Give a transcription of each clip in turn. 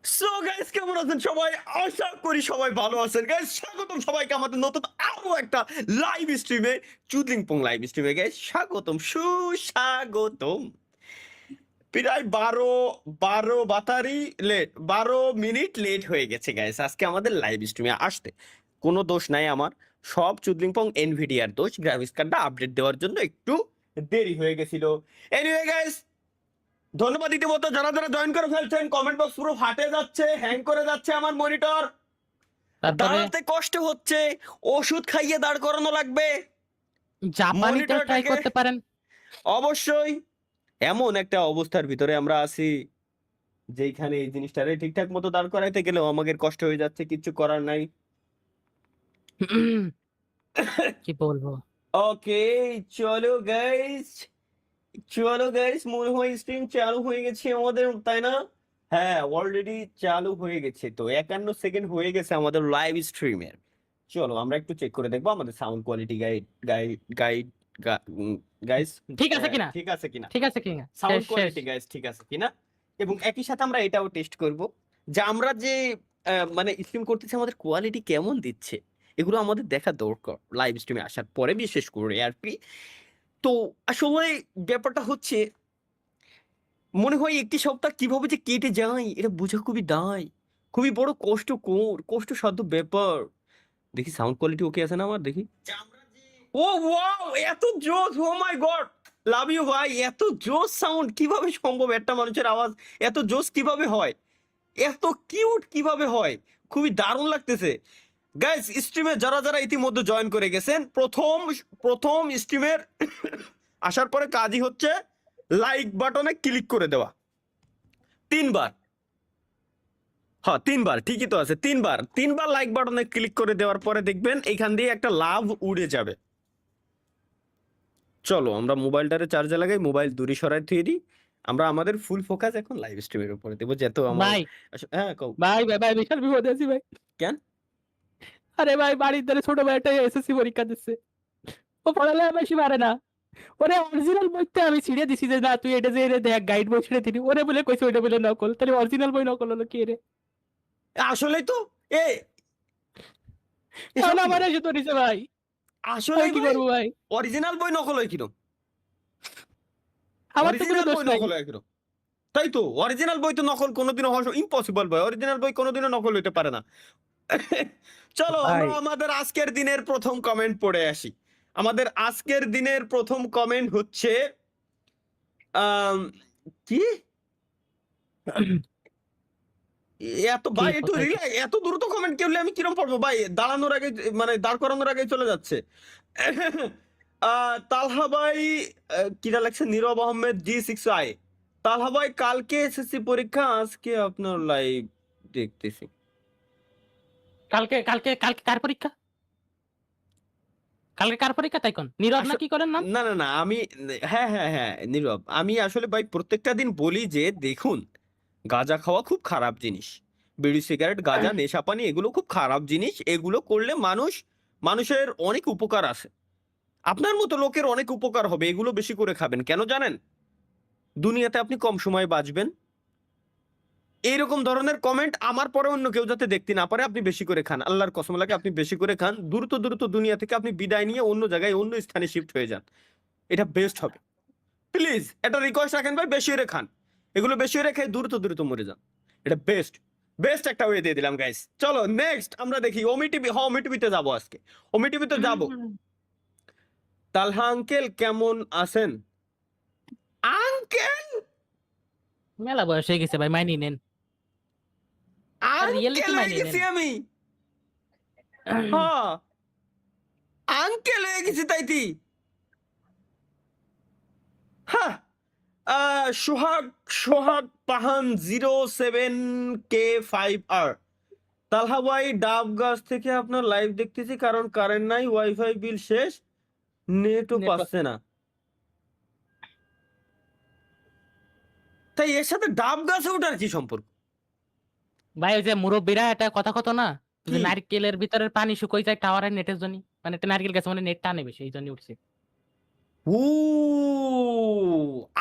So guys, কেমন আছেন সবাই? আশা করি সবাই ভালো আছেন। গাইস, স্বাগতম সবাইকে আমাদের নতুন আরো একটা লাইভ স্ট্রিমে, চুদলিংপং লাইভ স্ট্রিমে। গাইস, স্বাগতম, সুস্বাগতম। প্রায় 12 বাতারি লেট, 12 মিনিট লেট হয়ে গেছে গাইস আজকে আমাদের লাইভ স্ট্রিমে আসতে। কোনো দোষ নাই আমার, সব চুদলিংপং এনভিডিআর দোষ। গ্রাফিক্স কার্ডটা আপডেট দেওয়ার জন্য একটু দেরি হয়ে গেছিল। এনিওয়ে গাইস, ধন্যবাদ ইতিমধ্যে যারা যারা জয়েন করে ফেলছেন। কমেন্ট বক্স পুরো ফাটে যাচ্ছে, হ্যাং করে যাচ্ছে আমার মনিটর, তারপরে দাঁড়াতে কষ্ট হচ্ছে, ওষুধ খাইয়ে দাঁড় করানো লাগবে জাপানিতেও ট্রাই মনিটরটাকে। করতে পারেন। অবশ্যই এমন একটা অবস্থার ভিতরে আমরা আছি যেখানে এই জিনিসটারে ঠিকঠাক মতো দাঁড় করাইতে গেলেও আমাদের কষ্ট হয়ে যাচ্ছে, কিচ্ছু করার নাই। কি বলবো? ওকে, চলো গাইস, চলো গাইস, মনে হয় স্ক্রিন চালু হয়ে গেছে আমাদের, তাই না? হ্যাঁ, অলরেডি চালু হয়ে গেছে। তো 51 সেকেন্ড হয়ে গেছে আমাদের লাইভ স্ট্রিমের। চলো আমরা একটু চেক করে দেখবো আমাদের sound quality guide guide guide guys ঠিক আছে কিনা? ঠিক আছে কিনা, ঠিক আছে কিনা? সাউন্ড শেষ শেষ। কোয়ালিটি গাইস ঠিক আছে কিনা। এবং একই সাথে আমরা এটাও টেস্ট করব যে আমরা যে মানে স্ট্রিম করতেছি আমাদের কোয়ালিটি কেমন দিচ্ছে। এগুলো আমাদের দেখা দরকার লাইভ স্ট্রিমে আসার পরে, বিশেষ করে আর কি। তো আসলে ব্যাপারটা হচ্ছে, মনে হয় একটি সপ্তাহ কিভাবে যে কেটে যায় এটা বোঝা খুবই দায়, খুবই বড় কষ্টকর, কষ্টসাধ্য ব্যাপার। দেখি সাউন্ড কোয়ালিটি ওকে আছে না আমার, দেখি। ও ওয়াও, এত জোস! ও মাই গড, লাভ ইউ ভাই। এত জোস সাউন্ড কিভাবে সম্ভব? একটা মানুষের আওয়াজ এত জোস কিভাবে হয়, এত কিউট কিভাবে হয়? খুবই দারুণ লাগতেছে। গাইস, স্ট্রিমে যারা যারা ইতিমধ্যে জয়েন করে গেছেন, প্রথম প্রথম স্ট্রিমের আসার পরে কাজই হচ্ছে লাইক বাটনে ক্লিক করে দেওয়া 3 বার। হ্যাঁ, 3 বার, ঠিকই তো আছে, 3 বার লাইক বাটনে ক্লিক করে দেওয়ার পরে দেখবেন এইখান দিয়ে একটা লাভ উড়ে যাবে। চলো আমরা মোবাইলটারে চার্জে লাগাই, মোবাইল দূরে সরাই থুয়ে দিই। আমরা আমাদের ফুল ফোকাস এখন লাইভ স্ট্রিমের উপরে দেবো, যেহেতু আমার ভাই হ্যাঁ কও। ভাই ভাই ভাই বিশাল বিপদে আছি ভাই। কেন? আরে ভাই, বাড়ির ধারে ছোট ভাই একটা এসএসসি পরীক্ষা দিচ্ছে। ও পড়ালেখা বেশি পারে না। ওরে অরিজিনাল বইতে আমি ছিঁড়ে দিছি যে না তুই এটা যে এটা দেখ, গাইড বই ছিঁড়ে দিবি। ওরে বলে কইছে ওইটা বলে নকল, তাহলে অরিজিনাল বই নকল হলো কি রে? আসলেই তো, এ এসব এখন কি আমার এসে তো নিছে ভাই। আমি আসলেই কি ভাই, করবো ভাই? অরিজিনাল বই নকল হয় কিরম? আমার তো কোনো অরিজিনাল দোষ বই নাই। নকল হয় কিরম? তাই তো, অরিজিনাল বই তো নকল কোনোদিনও হওয়া ইম্পসিবল ভাই। অরিজিনাল বই কোনোদিনও নকল হইতে পারে না। চলো ভাই আমরা আমাদের আজকের দিনের প্রথম কমেন্ট পড়ে আসি। আমাদের আজকের দিনের প্রথম কমেন্ট হচ্ছে আম, কি এত ভাই, কি একটু কোথায় কি? রিল্যাক্স। এত দ্রুত কমেন্ট করলে আমি কিরম পড়বো ভাই? দাঁড়ানোর আগে, মানে দাঁড় করানোর আগে চলে যাচ্ছে। তালহা ভাই, কিরা লাগছে, নীরব আহমেদ G6I। তালহা ভাই, কালকে এসএসসি পরীক্ষা, আজকে আপনার লাইভ দেখতেছি। কালকে কালকে কালকে কার পরীক্ষা? কালকে কার পরীক্ষা তাই কোন? নীরব না আস- কি করেন নাম? না না না, আমি, হ্যাঁ হ্যাঁ হ্যাঁ নীরব, আমি আসলে ভাই প্রত্যেকটা দিন বলি যে দেখুন, গাঁজা খাওয়া খুব খারাপ জিনিস। বিড়ি সিগারেট গাঁজা নেশাপানি এগুলো খুব খারাপ জিনিস। এগুলো করলে মানুষের অনেক উপকার আছে। আপনার মতো লোকের অনেক উপকার হবে, এগুলো বেশি করে খাবেন। কেন জানেন? দুনিয়াতে আপনি কম সময় বাঁচবেন। এইরকম ধরনের কমেন্ট আমার পরে অন্য কেউ যাতে দেখতে না পারে, আপনি বেশি করে খান। আল্লাহর কসম লাগে, আপনি বেশি করে খান। দ্রুত দ্রুত দুনিয়া থেকে আপনি বিদায় নিয়ে অন্য জায়গায়, অন্য স্থানে শিফট হয়ে যান। এটা বেস্ট হবে। প্লিজ এটা রিকোয়েস্ট রাখেন ভাই, বেশি করে খান। এগুলো বেশি করে খেয়ে দ্রুত দ্রুত মরে যান। এটা বেস্ট, বেস্ট একটা ওয়ে দিয়ে দিলাম গাইস। চলো নেক্সট আমরা দেখি ওমি টিভি। হ্যাঁ, ওমি টিভিতে যাবো আজকে, ওমি টিভিতে যাবো। তালহা আঙ্কেল কেমন আছেন? আঙ্কেল, মেলা বয়স হয়ে গেছে ভাই, মাইনি নেন। আর রিয়েলিটি আঙ্কেল হয়ে মাইনি নেন। গেছি আমি। হ্যাঁ, আঙ্কেল হয়ে গেছি তাইতি। হ্যাঁ, সোহাগ, সোহাগ পাহান 07K5R। তালহা ভাই, ডাব গাছ থেকে আপনার লাইভ দেখতেছি, কারণ কারেন্ট নাই, ওয়াইফাই বিল শেষ, নেটও পাচ্ছে না। তাই এর সাথে ডাব গাছে ওঠার কি সম্পর্ক? ভাই ওই যে মুরব্বীরা একটা কথা কত না, যে কি? নারকেলের ভিতরের পানি শুকোই যায় টাওয়ারের নেটের জন্য। মানে একটা নারকেল গাছে মানে নেট টানে বেশি, এই জন্য উঠছে। ও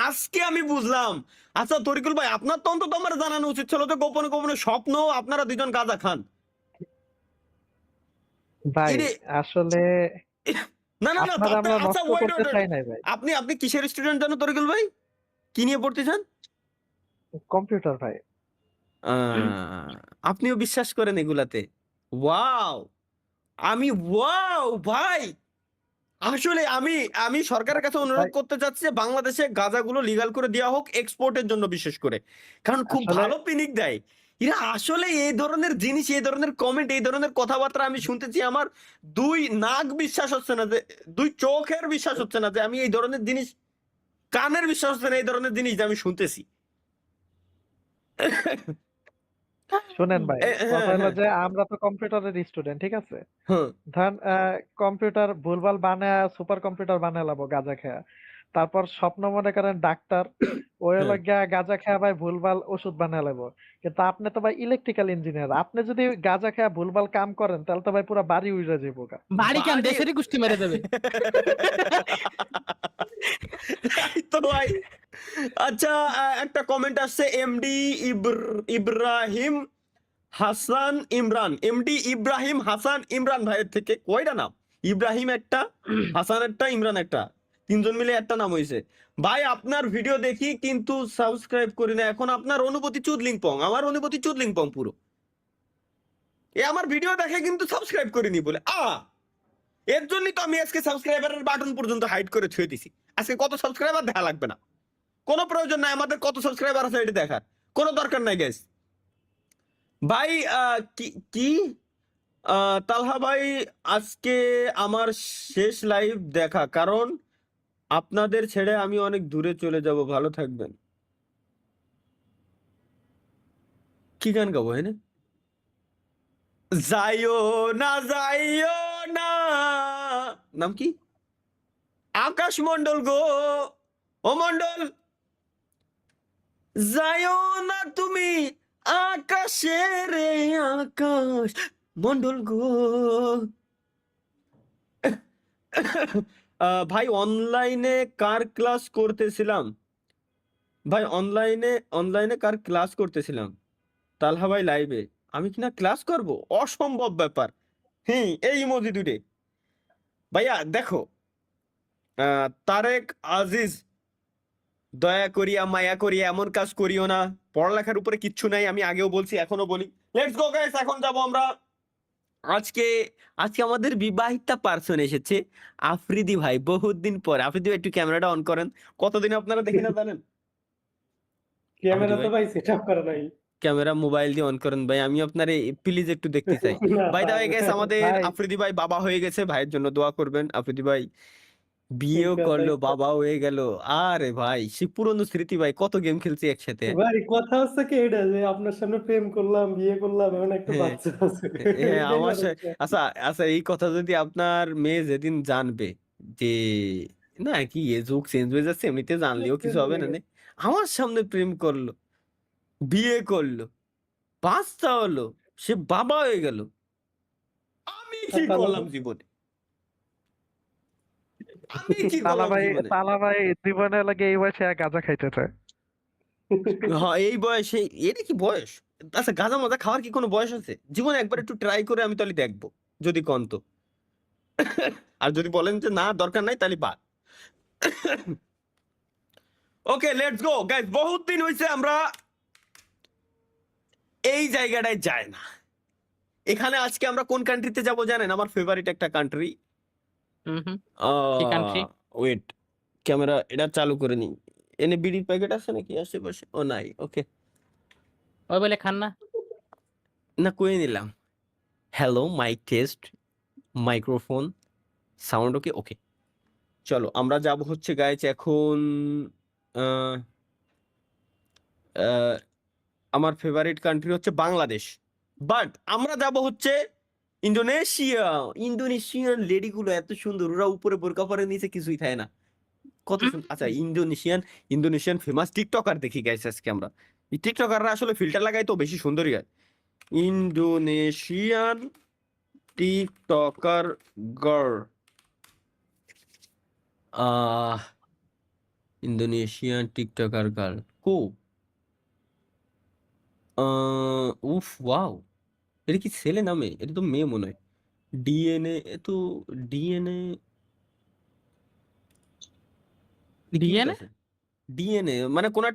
আজকে আমি বুঝলাম। আচ্ছা তরিকুল ভাই, আপনার তো অন্তত আমার জানানো উচিত ছিল যে গোপনে গোপনে স্বপ্ন আপনারা দুজন গাঁজা খান। ভাই ইরে আসলে না না না আপনারা তাতে আমরা আচ্ছা নষ্ট ওয়েট করতে ওয়েট ওয়েট। চাই নাই ভাই। আপনি আপনি কিসের স্টুডেন্ট জানো তরিকুল ভাই? কি নিয়ে পড়তে চান? কম্পিউটার ভাই। আপনিও বিশ্বাস করেন এগুলাতে? ওয়াও! ওয়াও ভাই! আসলে আমি আমি সরকারের কাছে অনুরোধ ভাই করতে চাচ্ছি যে বাংলাদেশে গাঁজাগুলো লিগ্যাল করে দেওয়া হোক এক্সপোর্টের জন্য বিশেষ করে। কারণ খুব আসলে ভালো পিনিক দেয়। এরা আসলে এই ধরনের জিনিস, এই ধরনের কমেন্ট, এই ধরনের কথাবার্তা আমি শুনতেছি আমার ২ নাক বিশ্বাস হচ্ছে না যে ২ চোখের বিশ্বাস হচ্ছে না যে আমি এই ধরনের জিনিস, কানের বিশ্বাস হচ্ছে না এই ধরনের জিনিস যে আমি শুনতেছি। শুনেন ভাই, কথা হ্যাঁ, হলো হ্যাঁ, যে আমরা তো কম্পিউটারের স্টুডেন্ট, ঠিক আছে? হ্যাঁ, ধরেন কম্পিউটার ভুলভাল বানায় সুপার কম্পিউটার বানায় লাবো গাঁজা খেয়া। তারপর স্বপ্ন মনে করেন ডাক্তার, ওই হলো হ্যাঁ। গিয়া গাঁজা খেয়া ভাই ভুলভাল ওষুধ বানায় লাবো। কিন্তু আপনি তো ভাই ইলেকট্রিক্যাল ইঞ্জিনিয়ার, আপনি যদি গাঁজা খেয়া ভুলভাল কাম করেন তাহলে তো ভাই পুরো বাড়ি উইড়া যাবো গা। বাড়ি কেন, বাড়ি দেশেরই গোষ্ঠী মেরে দেবে। তাই তো ভাই। আচ্ছা একটা কমেন্ট আসছে এমডি ইব্রাহিম হাসান ইমরান, এমডি ইব্রাহিম হাসান ইমরান ভাইয়ের থেকে। কয়টা নাম? ইব্রাহিম একটা, হাসান একটা, ইমরান একটা, ৩ জন মিলে একটা নাম হইছে। ভাই আপনার ভিডিও দেখি কিন্তু সাবস্ক্রাইব করি না। এখন আপনার অনুভূতি চুদলিং পং, আমার অনুভূতি চুদলিং পং পুরো। এ আমার ভিডিও দেখে কিন্তু সাবস্ক্রাইব করিনি বলে এর জন্যই তো আমি আজকে সাবস্ক্রাইবারের বাটন পর্যন্ত হাইড করে ছুঁয়ে দিছি। আজকে কত সাবস্ক্রাইবার দেখা লাগবে না, কোনো প্রয়োজন নাই আমাদের কত সাবস্ক্রাইবার আছে এটা দেখার, কোনো দরকার নাই গ্যাস। ভাই কি কি তালহা ভাই, আজকে আমার শেষ লাইভ দেখা, কারণ আপনাদের ছেড়ে আমি অনেক দূরে চলে যাব, ভালো থাকবেন। কি গান গাবো হ্যাঁ? যাইও না যাইও না, নাম কি? আকাশ মন্ডল গো, ও মন্ডল, যাইও না তুমি আকাশে রে আকাশ মন্ডল গো। ভাই অনলাইনে কার ক্লাস করতেছিলাম? ভাই অনলাইনে অনলাইনে কার ক্লাস করতেছিলাম? তালহা ভাই লাইভে আমি কিনা ক্লাস করব? অসম্ভব ব্যাপার। হ্যাঁ এই ইমোজি দুটে। ভাইয়া দেখো, তারেক আজিজ, দয়া করিয়া মায়া করিয়া এমন কাজ করিও না। পড়ালেখার উপরে কিচ্ছু নাই, আমি আগেও বলছি এখনো বলি। লেটস গো গাইস, এখন যাব আমরা। আজকে আজকে আমাদের বিবাহিতা পার্সন এসেছে, আফ্রিদি ভাই। বহুত দিন পর। আফ্রিদি ভাই একটু ক্যামেরাটা অন করেন। কতদিন আপনারা দেখি না জানেন? আফ্রিদি ক্যামেরা তো ভাই ভাই সেট আপ করা নাই। ক্যামেরা মোবাইল দিয়ে অন করেন ভাই, আমি আপনার প্লিজ একটু দেখতে চাই। না বাই দা ভাই, ওয়ে গাইস, আমাদের ভাই আফ্রিদি ভাই বাবা হয়ে গেছে, ভাইয়ের জন্য দোয়া করবেন। আফ্রিদি ভাই বিয়েও করলো, বাবাও হয়ে গেল। আরে ভাই সে পুরনো স্মৃতি ভাই, কত গেম খেলছি একসাথে। ভাই কথা হচ্ছে কি এটা যে আপনার সামনে প্রেম করলাম, বিয়ে করলাম, এখন একটা হ্যাঁ বাচ্চা আছে। হ্যাঁ এটাই আমার সমস্যা। আচ্ছা আচ্ছা, এই কথা যদি আপনার মেয়ে যেদিন জানবে যে না কি এ যুগ চেঞ্জ হয়ে যাচ্ছে, এমনিতে জানলেও কিছু Change হবে হয়ে না নে, গেছে। আমার সামনে প্রেম করলো, বিয়ে করলো, বাচ্চা হলো, সে বাবা হয়ে গেল, আমি আর কি তাহলে করলাম জীবনে? আমি কি তালা করলাম ভাই জীবনে? তালা ভাই জীবনে লাগে এই বয়সে গাঁজা খাইতেছে। হ্যাঁ এই বয়সে, এটা কি বয়স? আচ্ছা গাঁজা মাজা খাওয়ার কি কোনো বয়স আছে? জীবনে একবার একটু ট্রাই করে আমি তাহলে দেখবো, যদি কন তো। আর যদি বলেন যে না দরকার নাই তাহলে বাদ। ওকে লেটস গো গাইস, বহুত দিন হইছে আমরা এই জায়গাটায় যাই না। এখানে আজকে আমরা কোন কান্ট্রিতে যাব জানেন? আমার ফেভারিট একটা কান্ট্রি। হুম হুম। কি কান্ট্রি? ওয়েট, ক্যামেরা এটা চালু করে নি। এনে বিড়ির প্যাকেট আছে নাকি আশেপাশে? ও নাই, ওকে। ওই বলে খান না। না কয়ে নিলাম। Hello mike test, microphone sound okay okay. চলো আমরা যাব হচ্ছে গাইজ এখন আহ, আহ, আমার ফেভারিট কান্ট্রি হচ্ছে বাংলাদেশ, বাট আমরা যাব হচ্ছে ইন্দোনেশিয়া। ইন্দোনেশিয়ান লেডি গুলো এত সুন্দর, ওরা উপরে বোরকা পরে নিচে কিছুই থাকে না, কত সুন্দর। আচ্ছা ইন্দোনেশিয়ান ইন্দোনেশিয়ান ফেমাস টিকটকার দেখি গাইস আজকে আমরা। এই টিকটকাররা আসলে ফিল্টার লাগাই তো বেশি সুন্দরই হয়। ইন্দোনেশিয়ান টিকটকার গার্ল, আহ ইন্দোনেশিয়ান টিকটকার গার্ল কো উফ ওয়াও, এটা কি ছেলে নামে? এটা তো মেয়ে মনে হয়। ডিএনএ তো ডিএনএ কিউট ডিএনএ আছে। ডিএনএ মানে কোন